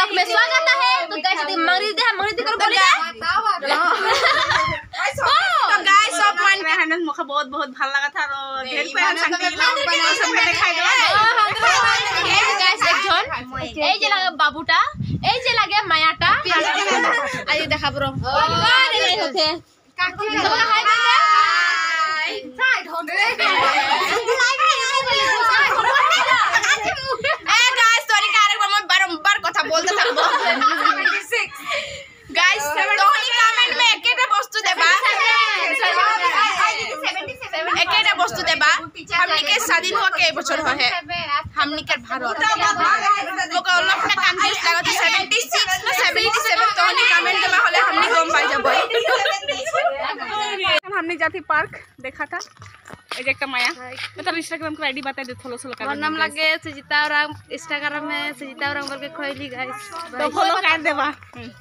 Blog में स्वागत है। तो गाइस मंगरी दे कर बोलिए। तो गाइस सब मान के हन मुखा बहुत बहुत ভাল लगा था और ढेर पे हम संग सब दिखाई दे गाइस एक जन এই যে লাগে বাবুটা এই যে লাগে মায়াটা আই দেখা ব্রো আরে নাই হতে কাকি সবাই হাই করে দে হাই সাইড হবে এ গাইস সরি কারে मैं बारंबार কথা বলতে থাকবো गाइस तोहनी कमेंट में एकेटा वस्तु देबा एकेटा वस्तु देबा हमनी के स्वाधीन हो के बचल हो है हमनी के भारत ओका लोग ने कंफ्यूज लागत 76 ना 77 तोहनी कमेंट देबा होले हमनी गम पाई जाबो हमने जाती पार्क देखा था एक एक माया मतलब इंस्टाग्राम का आईडी बता दे थोड़ा थोड़ा और नाम लगे सुजीता और इंस्टाग्राम में सुजीता और बोल के खोली गाइस तो फॉलो कर देबा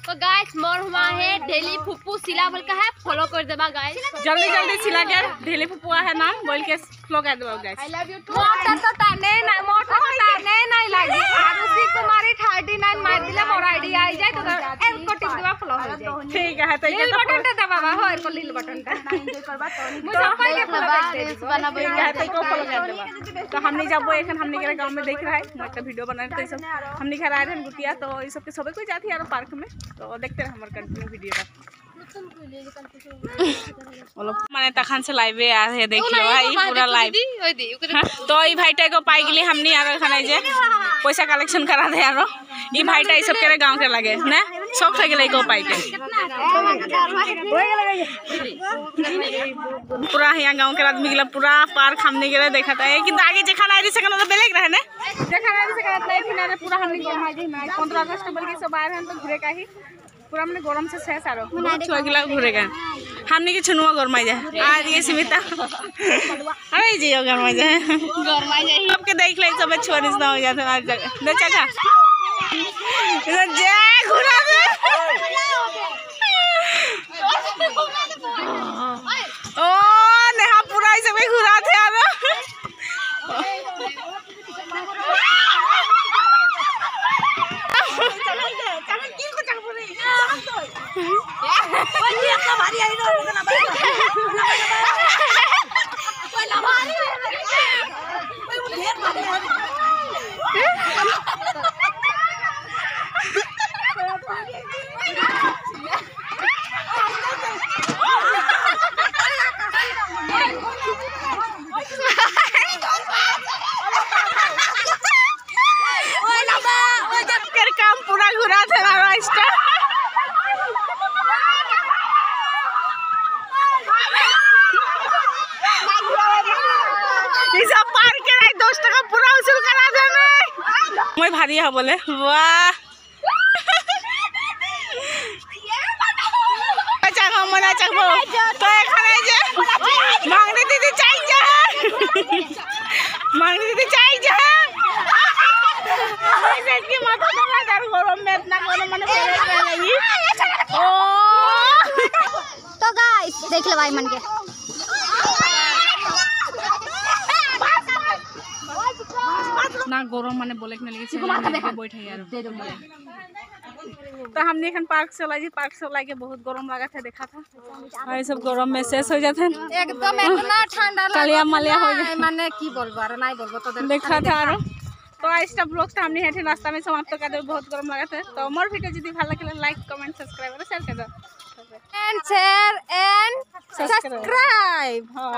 तो गाइस मोर हुआ है डेली फुप्पू सिला बोल का है फॉलो कर देबा गाइस जल्दी जल्दी सिला के डेली फुप्पू है नाम बोल के फॉलो कर देबा guys I love you too motor तो ताने ना मोटर तो ताने नहीं लागी आरुषि कुमारी 39 मार दिले मोर आईडी आई जाए तो एक को टिप देबा फॉलो हो जाए ठीक है तो ये बटन टा दबावा हो को लील बटन टा एंजॉय करबा तो मुझे के फॉलो कर दे बनाबे तो को फॉलो कर देबा तो हमने जब वो एखन हमने के गांव में देख रहा है मैं एक वीडियो बना रहे सब हमने घर आए थे गुटिया तो ये सब के सबे कोई जाती है पार्क में तो देखते रह हमर कंटिन्यू वीडियो का माने तखन से लाइवे आ है देख लो भाई पूरा लाइव तो ई भाईटा को पाई गेली हमनी आरो खाना जे पैसा कलेक्शन करा दे आरो ई भाईटा ई सब के गांव के लगे ना सब थे गेले को पाई के पूरा यहाँ गांव के आदमी गेला पूरा पार्क हमने गेले देखा था कि आगे जे खाना आई से खाना तो बेलेग रहे ने जे खाना आई से खाना नहीं पूरा हमने गरमा जे 15 अगस्त बल के सब आए हैं तो घुरे का ही पूरा हमने गरम से शेष आरो छुआ गिला घुरेगा हमने के छनुआ गरमाई जाए आज ये सीमिता अरे जी गरमाई जाए सबके देख ले सब छोरी ना हो जाते आज दे चाचा जे घुरा दे ओ नेहा पूरा सब घुरा थे आरो काम पूरा घुरा थे रास्ता सब पार के 10 टका पूरा वसूल करा देने मैं भारी है बोले वाह अच्छा हम मना चाहबो तो एखने जे मांगनी दीदी चाहिए मांगनी दीदी चाहिए ऐसे की माथा दबा दर गरम में इतना गरम मन पड़े लगी ओ तो गाइस देख ले भाई मन के ना गरम माने बोले के लगी से बैठे यार तो हमने एखन पार्क से लाजी पार्क से लागे बहुत गरम लगा था देखा था और सब गरम में शेष हो जाते एकदम इतना ठंडा कालिया मालिया हो जाए माने की बोलबो और नहीं बोलबो तो देखा था और तो आज का ब्लॉग हमने हेठे रास्ता में समाप्त कर दे बहुत गरम लगा था तो मोर वीडियो यदि ভাল লাগে लाइक कमेंट सब्सक्राइब और शेयर कर दो एंड शेयर एंड सब्सक्राइब हां